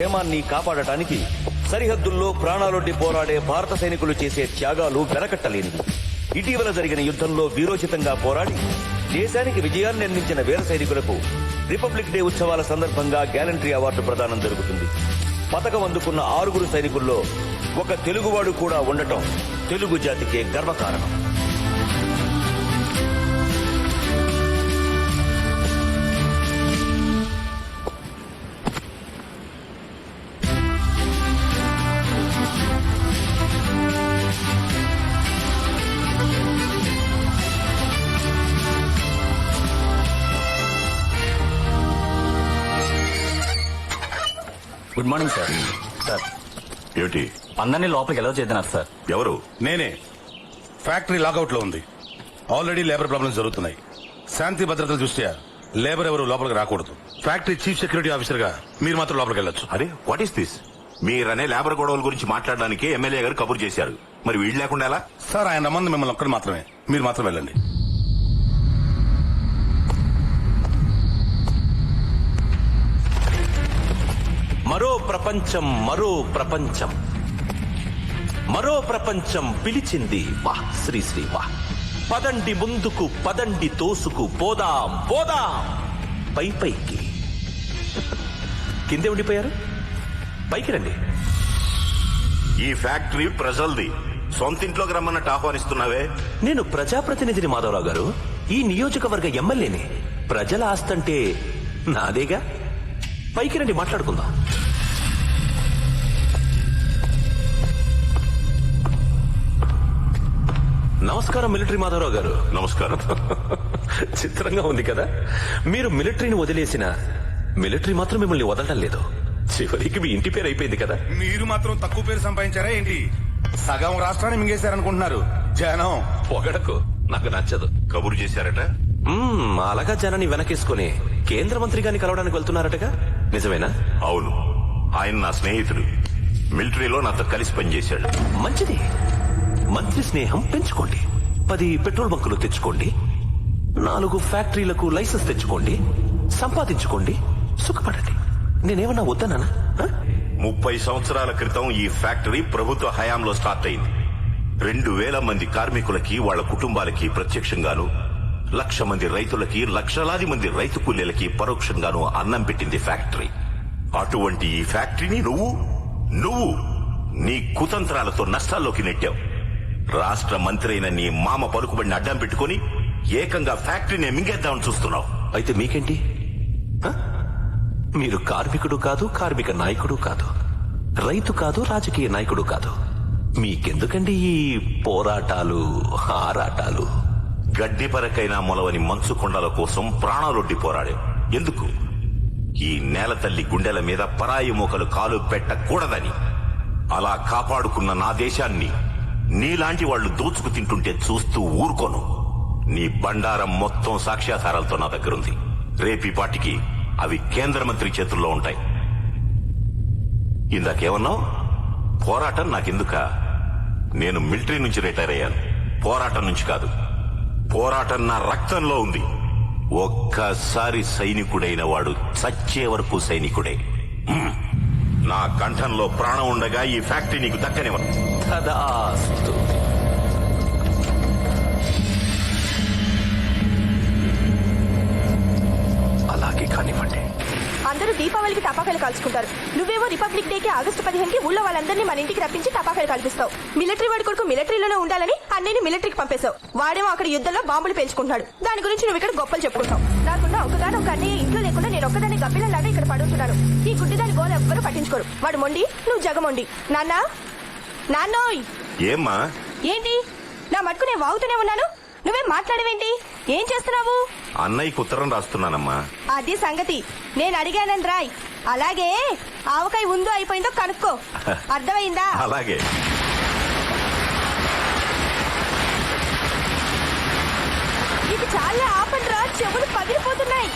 క్షేమాన్ని కాపాడటానికి సరిహద్దుల్లో ప్రాణాలొడ్డి పోరాడే భారత సైనికులు చేసే త్యాగాలు వెనకట్టలేనివి. ఇటీవల జరిగిన యుద్ధంలో వీరోచితంగా పోరాడి దేశానికి విజయాన్ని అందించిన వీర సైనికులకు రిపబ్లిక్ డే ఉత్సవాల సందర్భంగా గ్యాలంటరీ అవార్డు ప్రదానం జరుగుతుంది. పతకం అందుకున్న 6 సైనికుల్లో ఒక తెలుగువాడు కూడా ఉండటం తెలుగు జాతికే గర్వకారణం. Good morning sir. సార్ ఏమిటి? అందరినీ లోపలికి ఎలా చేద్దారు సార్? ఎవరు? నేనే. ఫ్యాక్టరీ లాకౌట్ లో ఉంది. ఆల్రెడీ లేబర్ ప్రాబ్లమ్స్ జరుగుతున్నాయి. శాంతి భద్రతల దృష్ట్యా లేబర్ ఎవరు లోపలికి రాకూడదు. ఫ్యాక్టరీ చీఫ్ సెక్యూరిటీ ఆఫీసర్ గా మీరు మాత్రం లోపలికి వెళ్ళొచ్చు. అరే వాట్ ఈస్ దిస్? మీరనే లేబర్ గొడవల గురించి మాట్లాడడానికి ఎమ్మెల్యే గారు కబురు చేశారు. మరి వీళ్ళు లేకుండా ఎలా? సార్ ఆయన రమ్మంది మిమ్మల్ని ఒక్కరు మాత్రమే. మీరు మాత్రం వెళ్ళండి. మరో ప్రపంచం మరో ప్రపంచం మరో ప్రపంచం పిలిచింది. వాహ్ శ్రీ శ్రీ వాహ్. పదండి ముందుకు, పదండి తోసుకు, పోదాం పోదాం పై పైకి. కిందే ఉండిపోయారు, పైకి రండి. ఈ ఫ్యాక్టరీ ప్రజల్ది. సొంతింట్లోకి రమ్మన్నట్టు ఆహ్వానిస్తున్నావే. నేను ప్రజాప్రతినిధిని మాధవరావు గారు. ఈ నియోజకవర్గ ఎమ్మెల్యేని. ప్రజల ఆస్తంటే నాదేగా. పైకి రండి, మాట్లాడుకుందాం. నమస్కారం మిలిటరీ మాధవరావు గారు. నమస్కారం. చిత్రంగా ఉంది కదా. మీరు మిలిటరీని వదిలేసిన మిలిటరీ మాత్రం మిమ్మల్ని వదలడం లేదు. చివరికి మీ ఇంటి పేరు అయిపోయింది కదా. మీరు మాత్రం తక్కువ పేరు సంపాదించారా ఏంటి? సగం రాష్ట్రాన్ని మింగేశారనుకుంటున్నారు జనం. పొగడకు, నాకు నచ్చదు. కబురు చేశారట. అలాగా జనాన్ని వెనకేసుకుని కేంద్ర మంత్రి గారిని కలవడానికి వెళ్తున్నారటగా, నిజమేనా? అవును, ఆయన నా స్నేహితుడు. మిలిటరీలో నాతో కలిసి పనిచేశాడు. మంచిది. మంత్రి స్నేహం పెంచుకోండి. 10 పెట్రోల్ బంకులు తెచ్చుకోండి, 4 ఫ్యాక్టరీలకు లైసెన్స్ తెచ్చుకోండి, సంపాదించుకోండి, సుఖపడండి. నేనేమన్నా వద్దనా? 30 సంవత్సరాల క్రితం ఈ ఫ్యాక్టరీ ప్రభుత్వ హయాంలో స్టార్ట్ అయింది. 2000 మంది కార్మికులకి, వాళ్ళ కుటుంబాలకి ప్రత్యక్షంగాను, 1,00,000 మంది రైతులకి, లక్షలాది మంది రైతు కూలీలకి పరోక్షంగాను అన్నం పెట్టింది ఫ్యాక్టరీ. అటువంటి ఈ ఫ్యాక్టరీని నువ్వు నీ కుతంత్రాలతో నష్టాల్లోకి నెట్టావు. రాష్ట్ర మంత్రి అయిన నీ మామ పలుకుబడిని అడ్డం పెట్టుకుని ఏకంగా ఫ్యాక్టరీని మింగేద్దామని చూస్తున్నావు. అయితే మీకేంటి? మీరు కార్మికుడు కాదు, కార్మిక నాయకుడు కాదు, రైతు కాదు, రాజకీయ నాయకుడు కాదు. మీకెందుకండి ఈ పోరాటాలు, ఆరాటాలు? గడ్డి పరకైనా మొలవని మంచు కొండల కోసం ప్రాణాలొడ్డి పోరాడావు. ఎందుకు? ఈ నేల తల్లి గుండెల మీద పరాయి మోకలు కాలు పెట్టకూడదని. అలా కాపాడుకున్న నా దేశాన్ని నీలాంటి వాళ్లు దోచుకు తింటుంటే చూస్తూ ఊరుకోను. నీ బండారం మొత్తం సాక్ష్యాధారాలతో నా దగ్గరుంది. రేపీ పాటికి అవి కేంద్ర మంత్రి చేతుల్లో ఉంటాయి. ఇందాకేమన్నావు? పోరాటం నాకెందుక? నేను మిలిటరీ నుంచి రిటైర్ అయ్యాను. పోరాటం నుంచి కాదు. పోరాటం నా రక్తంలో ఉంది. ఒక్కసారి సైనికుడైన వాడు చచ్చే వరకు సైనికుడే. నా కంఠంలో ప్రాణం ఉండగా ఈ ఫ్యాక్టరీ నీకు దక్కనివ్వను. తదాస్తు. అలాగే కానివ్వండి. అందరూ దీపావళికి టపాకాయలు కాల్చుకుంటారు. నువ్వేమో రిపబ్లిక్ డేకి ఆగస్టు 15కి ఊళ్ళో వాళ్ళందరినీ మన ఇంటికి రప్పించి టపాకాయలు కాల్పిస్తావు. మిలిటరీ వాడి కొడుకు మిలిటరీలోనే ఉండాలని అన్నయ్యని మిలిటరీకి పంపేశావు. వాడేమో అక్కడ యుద్ధంలో బాంబులు పేల్చుకుంటున్నాడు. దాని గురించి నువ్వు ఇక్కడ గొప్పలు చెప్పుకుంటావు. నాకున్న ఒకగానొక అన్నయ్య ఇంట్లో లేకుండా నేను ఒక్కదాన్ని గబ్బిలలాగా ఇక్కడ పడుతున్నాను. ఈ గుడ్డిదాని గోలు ఎవ్వరూ పట్టించుకోరు. వాడు మొండి, నువ్వు జగమొండి. నాన్నోయ్. ఏమ్మా? ఏంటి? నా మటుకు నేను వాగుతూనే ఉన్నాను, నువ్వేం మాట్లాడవేంటి? ఏం చేస్తున్నావు? అన్నయ్యకు ఉత్తరం రాస్తున్నానమ్మా. అది సంగతి. నేను అడిగానని రాయ్. అలాగే ఆవకాయ ఉందో అయిపోయిందో కనుక్కో. అర్థమైందా? అలాగే. ఇది చాలా ఆపండ్రా, చెవులు పగిలిపోతున్నాయి.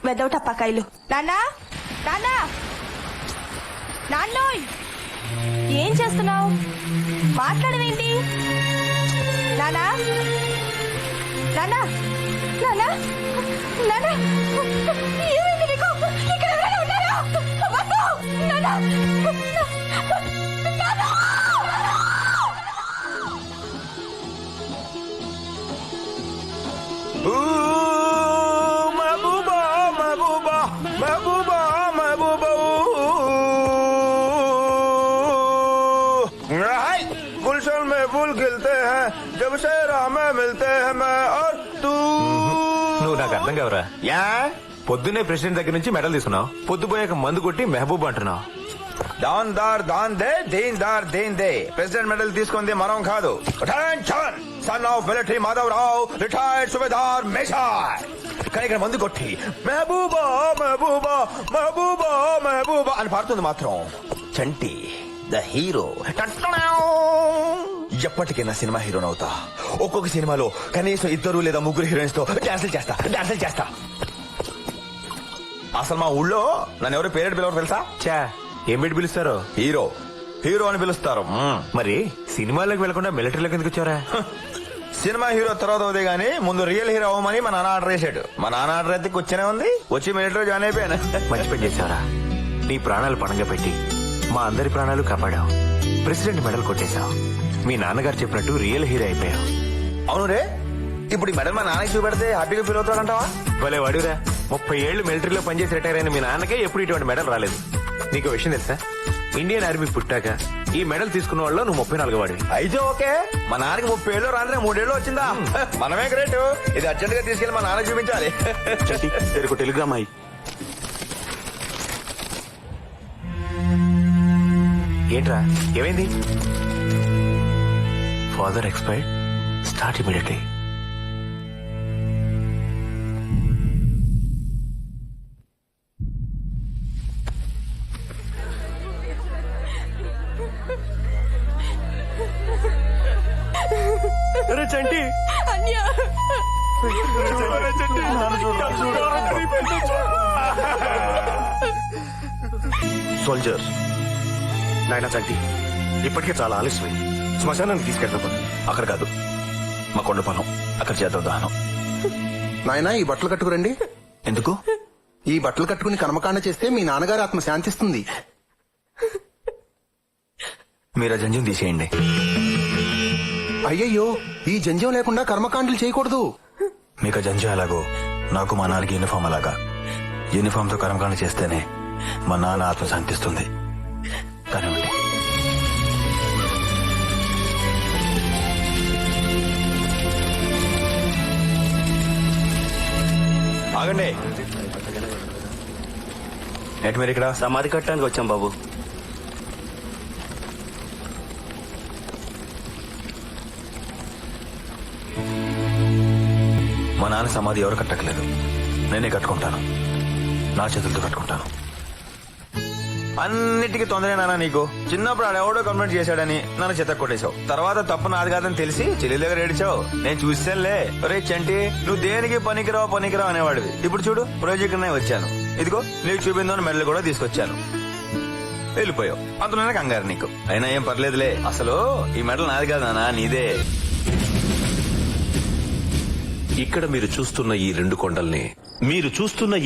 వెదవ టపాకాయలు. నాన్నా నాన్నా నాన్నోయ్, ఏం చేస్తున్నావు? మాట్లాడవేంటి? నానా నానా నానా నానా, ఏమైంది నీకు? ఇక్కడ ఎవరైనా ఉన్నారా? వద్దు! నానా! నానా! महबूबा महबूबा महबूबा महबूबा गुलशन में फूल खिलते हैं जब से राह में मिलते हैं मैं और तू. నువ్వు నాకు అర్థం కావరా? యా పొద్దున్నే ప్రెసిడెంట్ దగ్గర నుంచి మెడల్ తీసుకున్నావు, పొద్దుపోయాక మందు కొట్టి మెహబూబ్ అంటున్నావు. దాన్ దార్ దాన్ దే దీన్ దార్ దీన్ దే. ప్రెసిడెంట్ మెడల్ తీసుకుంది మనం కాదు. Attention, son of military Madhavarao, retired subedar మేషాయ్. కానీ ఇక్కడ మందు కొట్టి మెహబూబా మెహబూబా మెహబూబా మెహబూబా అని పాడుతుంది మాత్రం చంటి ద హీరో. ఎప్పటికైనా సినిమా హీరోనవుతా. ఒక్కొక్క సినిమాలో కనీసం 2 లేదా 3 హీరోయిన్స్ తో డాన్సులు చేస్తా. అసలు మా ఊళ్ళో నన్ను ఎవరు పేరెడ్ పిలవరు తెలుసా? చా, ఏం పెట్టి పిలుస్తారు? హీరో అని పిలుస్తారు. మరి సినిమాలోకి వెళ్లకుండా మిలిటరీలోకి ఎందుకు వచ్చారా? సినిమా హీరో తర్వాత అవుతాయి గానీ ముందు రియల్ హీరో అవ్వమని మా నాన్న ఆర్డర్ చేశాడు. మా నాన్న ఆర్డర్ అయితే కూర్చొనే ఉంది. వచ్చి మిలిటరీ జాయిన్ అయిపోయాను. మంచి పని చేశారా? నీ ప్రాణాలు పణంగా పెట్టి మా అందరి ప్రాణాలు కాపాడావు. President medal కొట్టేశావు. మీ నాన్నగారు చెప్పినట్టు రియల్ హీరో అయిపోయావు. అవును రే, ఇప్పుడు ఈ మెడల్ మా నాన్నకి చూపెడితే హ్యాపీగా ఫీల్ అవుతాడంటావా? భలే వాడిరా, 30 ఏళ్లు మిలిటరీలో పనిచేసి రిటైర్ అయిన మీ నాన్నకే ఎప్పుడు ఇటువంటి మెడల్ రాలేదు. నీకు విషయం తెలుసా? ఇండియన్ ఆర్మీ పుట్టాక ఈ మెడల్ తీసుకున్న వాళ్ళు నువ్వు 34 వాడివి. అయితే ఓకే, మా నాన్నకి 30 ఏళ్ళు రాని 3 ఏళ్ళు వచ్చిందా? మనమే గ్రేట్. ఇది అర్జెంట్ గా తీసుకెళ్లి మా నాన్న చూపించాలి. తెరకు టెలిగ్రామ్ అయ్యి ఏంట్రా, ఏమైంది? Father expired, start immediately. Chanti soldiers, నాయన చంటి ఇప్పటికే చాలా ఆలస్యమైంది. శ్మశానానికి తీసుకెళ్తాం. అక్కడ కాదు, మా కొండ పొలం, అక్కడ చేద్దాం దహనం. నాయనా, ఈ బట్టలు కట్టుకురండి. ఎందుకు? ఈ బట్టలు కట్టుకుని కర్మకాండ చేస్తే మీ నాన్నగారి ఆత్మ శాంతిస్తుంది. మీరు ఆ జంజం తీసేయండి. అయ్యయ్యో, ఈ జంజం లేకుండా కర్మకాండలు చేయకూడదు. మీకు ఆ జంజం ఎలాగో నాకు మా నాన్నకి యూనిఫామ్ అలాగా. యూనిఫామ్ తో కర్మకాండ చేస్తేనే మా నాన్న ఆత్మ శాంతిస్తుంది. కానివ్వండి. ఆగండి. ఏంటి మీరు ఇక్కడ? సమాధి కట్టడానికి వచ్చాం బాబు. మా నాన్న సమాధి ఎవరు కట్టట్లేదు, నేనే కట్టుకుంటాను. నా చేతులతో కట్టుకుంటాను. అన్నిటికీ తొందరే నాన్న నీకు. చిన్నప్పుడు ఆడెవడో కంప్లైంట్ చేశాడని నన్ను చెత్త కొట్టేశావు. తర్వాత తప్పు నాది కాదని తెలిసి చెల్లి దగ్గర ఏడిచావు. నేను చూసానులే. రే చంటి, నువ్వు దేనికి పనికిరావు అనేవాడివి. ఇప్పుడు చూడు, ప్రాజెక్ట్ వచ్చాను. ఇదిగో నీకు చూపిందని మెడలు కూడా తీసుకొచ్చాను. వెళ్ళిపోయావు. అంతలోనే కంగారు నీకు. అయినా ఏం పర్లేదులే. అసలు ఈ మెడల్ నాది కాదు నాన్న, నీదే. ఇక్కడ మీరు చూస్తున్న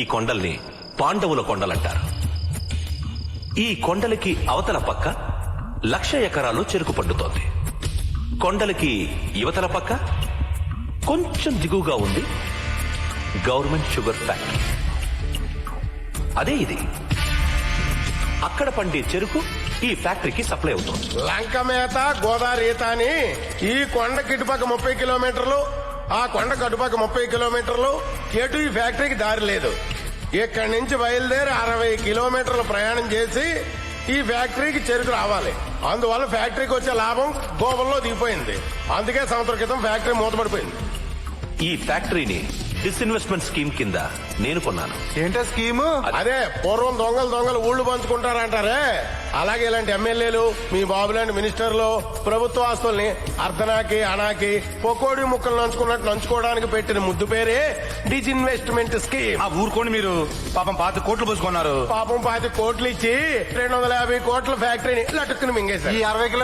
ఈ కొండల్ని పాండవుల కొండలంటారు. ఈ కొండలకి అవతల పక్క 1,00,000 ఎకరాలు చెరుకు పండుతోంది. కొండలకి యువతల పక్క కొంచెం దిగువగా ఉంది గవర్నమెంట్ షుగర్ ఫ్యాక్టరీ. అదే ఇది. అక్కడ పండే చెరుకు ఈ ఫ్యాక్టరీకి సప్లై అవుతుంది. లంక మేత, గోదావరి ఈత అని ఈ కొండ కిటుపక్క 30 కిలోమీటర్లు, ఆ కొండ కటుపక్క 30 కిలోమీటర్లు. ఎటు ఈ ఫ్యాక్టరీకి దారి లేదు. ఇక్కడి నుంచి బయలుదేరి 60 కిలోమీటర్లు ప్రయాణం చేసి ఈ ఫ్యాక్టరీకి చెరుకు రావాలి. అందువల్ల ఫ్యాక్టరీకి వచ్చే లాభం గోబల్లో దిగిపోయింది. అందుకే సంవత్సరం క్రితం ఫ్యాక్టరీ మూతపడిపోయింది. ఈ ఫ్యాక్టరీని డిస్ఇన్వెస్ట్మెంట్ స్కీమ్ కింద నేను కొన్నాను. ఏంటో స్కీము? అదే పూర్వం దొంగలు ఊళ్ళు పంచుకుంటారంటారే, అలాగే ఇలాంటి ఎమ్మెల్యేలు మీ బాబు లాంటి మినిస్టర్లు ప్రభుత్వ ఆస్తుల్ని అర్ధనాకి అనాకి పొకోడి ముక్కలు నంచుకున్నట్టు నంచుకోవడానికి పెట్టిన ముద్దు పేరే డిజిన్వెస్ట్మెంట్ స్కీమ్. ఆ ఊరుకోండి మీరు, పాపం 5 కోట్లు పోసుకున్నారు. పాపం 5 కోట్లు ఇచ్చి 250 కోట్ల ఫ్యాక్టరీని లటుక్కుని మింగేశారు. ఈ 60